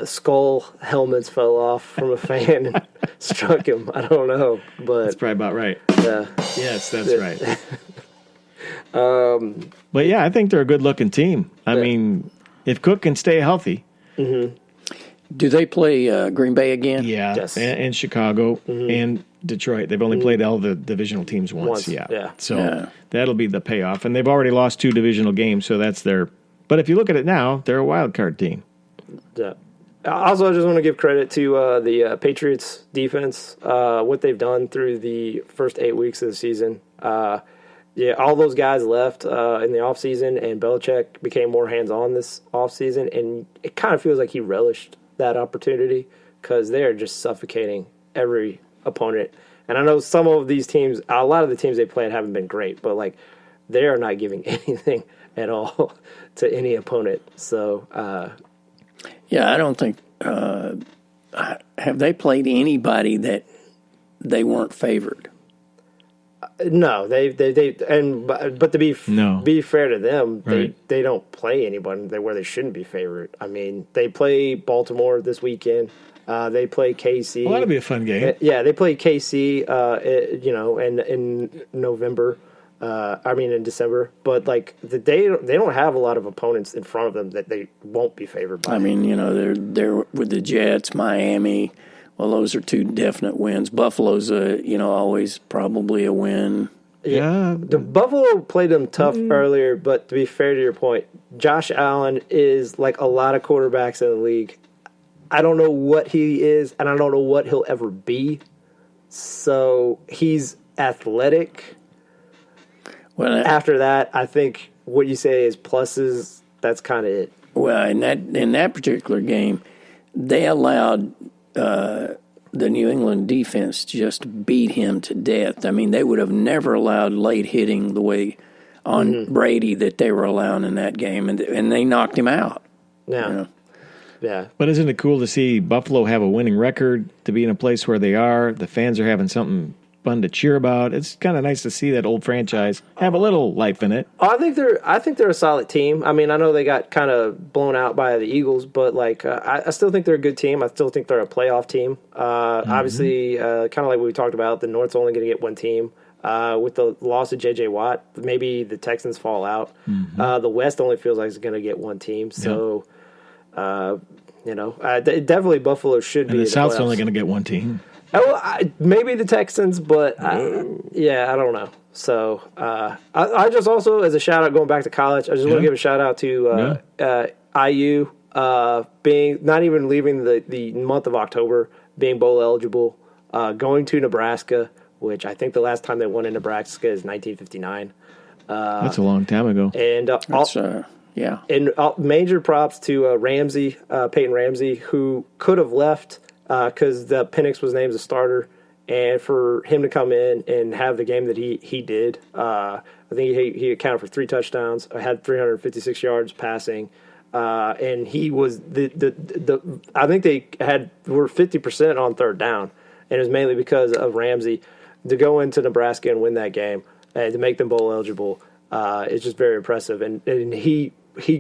skull helmets fell off from a fan and struck him. I don't know, but That's probably about right. yeah. Yes, that's right. But yeah, I think they're a good-looking team. I mean, if Cook can stay healthy. Mm-hmm. Do they play Green Bay again? Yeah, Yes. and Chicago and Detroit. They've only played all the divisional teams once. Yeah. So that'll be the payoff. And they've already lost 2 divisional games, so that's their – but if you look at it now, they're a wild card team. Yeah. Also, I just want to give credit to the Patriots defense, what they've done through the first 8 weeks of the season. All those guys left in the offseason, and Belichick became more hands-on this offseason, and it kind of feels like he relished that opportunity because they're just suffocating every opponent. And I know some of these teams, a lot of the teams they played haven't been great, but like they are not giving anything at all to any opponent. So, I don't think have they played anybody that they weren't favored. No, but to be fair to them, they don't play anyone where they shouldn't be favored. I mean, they play Baltimore this weekend. They play KC. Well, that'll be a fun game. Yeah, they play KC. In November. In December. But like they don't have a lot of opponents in front of them that they won't be favored by. I mean, they're with the Jets, Miami. Well, those are 2 definite wins. Buffalo's always probably a win. Yeah. The Buffalo played them tough earlier, but to be fair to your point, Josh Allen is like a lot of quarterbacks in the league. I don't know what he is, and I don't know what he'll ever be. So he's athletic. Well, after that, I think what you say is pluses. That's kind of it. Well, in that particular game, they allowed the New England defense just beat him to death. I mean, they would have never allowed late hitting the way on Brady that they were allowing in that game, and they knocked him out. Yeah. Yeah. But isn't it cool to see Buffalo have a winning record, to be in a place where they are? The fans are having something fun to cheer about. It's kind of nice to see that old franchise have a little life in it. I think they're a solid team. I mean, I know they got kind of blown out by the Eagles, but like I still think they're a good team. I still think they're a playoff team. Obviously, kind of like we talked about, the North's only going to get one team. With the loss of J.J. Watt, maybe the Texans fall out. The West only feels like it's going to get one team. So, definitely Buffalo should be. And the South's playoffs. only going to get one team. Maybe the Texans, but I don't know. So I just also, as a shout out, going back to college, I just want to give a shout out to IU being not even leaving the month of October, being bowl eligible, going to Nebraska, which I think the last time they won in Nebraska is 1959. That's a long time ago. And and major props to Peyton Ramsey, who could have left. Because the Penix was named as a starter, and for him to come in and have the game that he did, I think he accounted for 3 touchdowns, had 356 yards passing, and he was I think they were 50% on third down, and it was mainly because of Ramsey to go into Nebraska and win that game and to make them bowl eligible. It's just very impressive, and he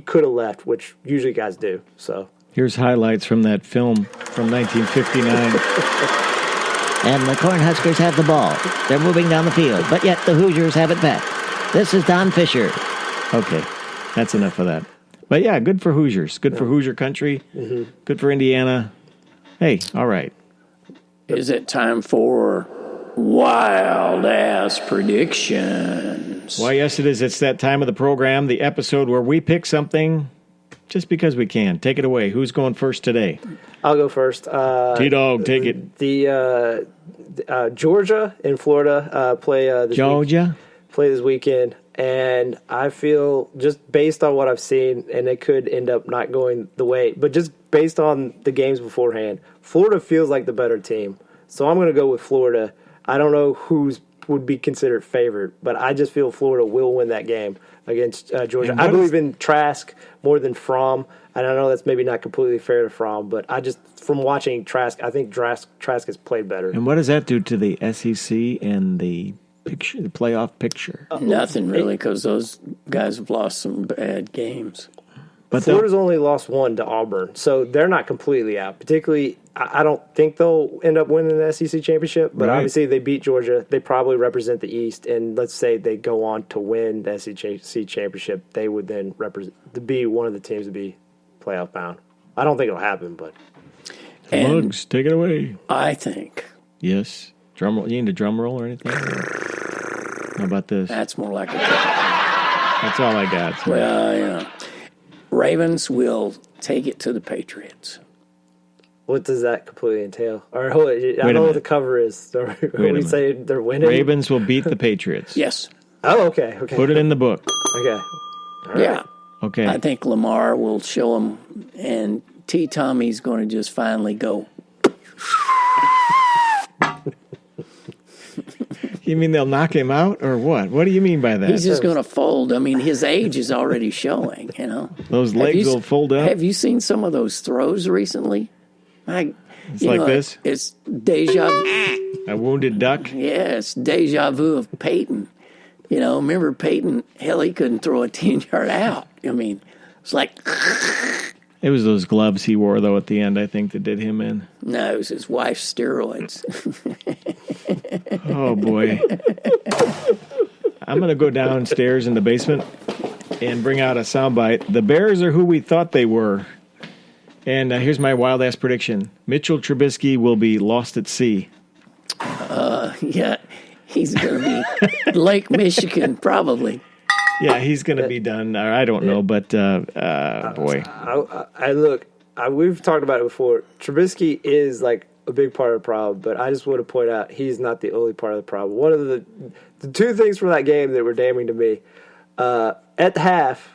could have left, which usually guys do. So. Here's highlights from that film from 1959. And the Cornhuskers have the ball. They're moving down the field, but yet the Hoosiers have it back. This is Don Fisher. Okay, that's enough of that. But yeah, good for Hoosiers. Good for Hoosier country. Good for Indiana. Hey, all right. Is it time for wild-ass predictions? Why, yes, it is. It's that time of the program, the episode where we pick something just because we can. Take it away. Who's going first today? I'll go first. T-Dog, take it. The Georgia and Florida play this weekend, and I feel just based on what I've seen, and it could end up not going the way, but just based on the games beforehand, Florida feels like the better team. So I'm going to go with Florida. I don't know would be considered favored, but I just feel Florida will win that game against Georgia. I believe in Trask more than Fromm, and I know that's maybe not completely fair to Fromm, but I just, from watching Trask, I think Trask has played better. And what does that do to the SEC and the picture, the playoff picture? Nothing really, because those guys have lost some bad games. But Florida's only lost 1 to Auburn, so they're not completely out. Particularly, I don't think they'll end up winning the SEC championship, but obviously they beat Georgia. They probably represent the East, and let's say they go on to win the SEC championship, they would then be one of the teams to be playoff bound. I don't think it'll happen, but... Mugs, take it away. I think. Yes. Drum roll. You need a drum roll or anything? How about this? That's more like a... That's all I got. So. Well, yeah. Ravens will take it to the Patriots. What does that completely entail? Or I know what the cover is. So we say they're winning. Ravens will beat the Patriots. Yes. Oh, okay. Put it in the book. Okay. Right. Yeah. Okay. I think Lamar will show them, and T. Tommy's going to just finally go. You mean they'll knock him out, or what? What do you mean by that? He's just going to fold. I mean, his age is already showing, you know. Those legs will fold up. Have you seen some of those throws recently? It's like this? It's deja vu. A wounded duck? Yeah, it's deja vu of Peyton. You know, remember Peyton, hell, he couldn't throw a 10-yard out. I mean, it's like... It was those gloves he wore, though, at the end, I think, that did him in. No, it was his wife's steroids. Oh, boy. I'm going to go downstairs in the basement and bring out a soundbite. The Bears are who we thought they were. And here's my wild-ass prediction. Mitchell Trubisky will be lost at sea. Yeah, he's going to be Lake Michigan, probably. Yeah, he's going to be done. I don't know, but boy. We've talked about it before. Trubisky is like a big part of the problem, but I just want to point out he's not the only part of the problem. One of the 2 things from that game that were damning to me, at the half,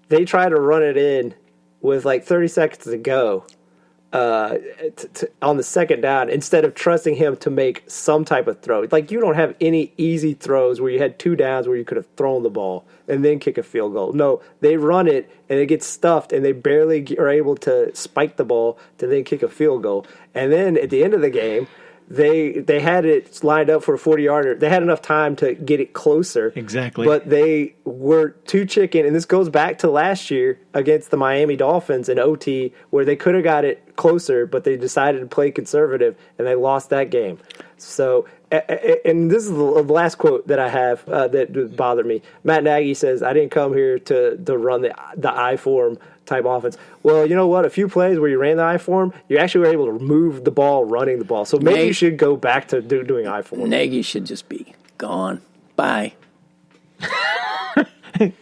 they tried to run it in with like 30 seconds to go on the second down instead of trusting him to make some type of throw. Like, you don't have any easy throws where you had 2 downs where you could have thrown the ball and then kick a field goal. No, they run it and it gets stuffed and they barely are able to spike the ball to then kick a field goal. And then at the end of the game, they had it lined up for a 40-yarder. They had enough time to get it closer. Exactly. But they were too chicken, and this goes back to last year against the Miami Dolphins in OT, where they could have got it closer, but they decided to play conservative, and they lost that game. So, and this is the last quote that I have that bothered me. Matt Nagy says, "I didn't come here to run the I-form type offense." Well, you know what? A few plays where you ran the I-form, you actually were able to move the ball running the ball. So maybe you should go back to doing I-form. Nagy should just be gone. Bye.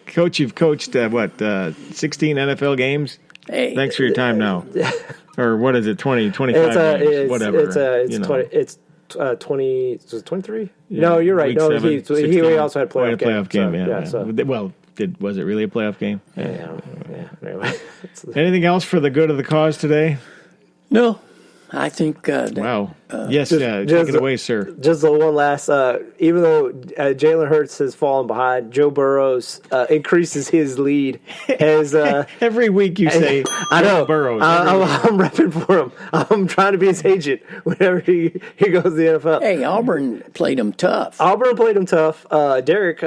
Coach, you've coached, 16 NFL games? Hey, thanks for your time now. Or what is it, 20, 25 games, whatever. It's 20, was it 23? Yeah, no, you're right. No, he also had a playoff game. Was it really a playoff game? Yeah. Anyway. Anything else for the good of the cause today? No. I think... wow. Yes, take it away, sir. Just the one last... even though Jalen Hurts has fallen behind, Joe Burrows increases his lead as... every week you say I know. Burrows. I'm repping for him. I'm trying to be his agent whenever he goes to the NFL. Hey, Auburn played him tough. Derek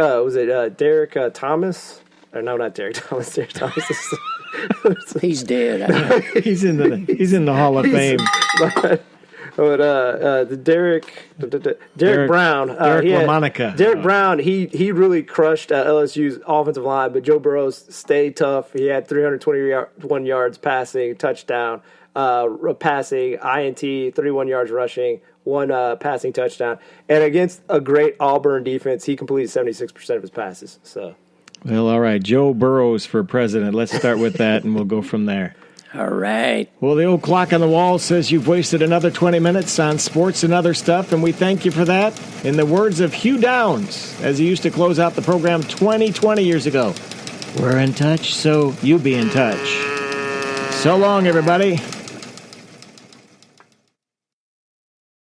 Derek Thomas? Or no, not Derek Thomas. Derek Thomas is... He's dead. He's in the Hall of Fame. But Derek Brown. Derek Brown, he really crushed LSU's offensive line, but Joe Burrows stayed tough. He had 321 yards passing, touchdown, passing, INT, 31 yards rushing, 1 passing touchdown. And against a great Auburn defense, he completed 76% of his passes. So. Well, all right. Joe Burrows for president. Let's start with that, and we'll go from there. All right. Well, the old clock on the wall says you've wasted another 20 minutes on sports and other stuff, and we thank you for that. In the words of Hugh Downs, as he used to close out the program 20 years ago, we're in touch, so you be in touch. So long, everybody.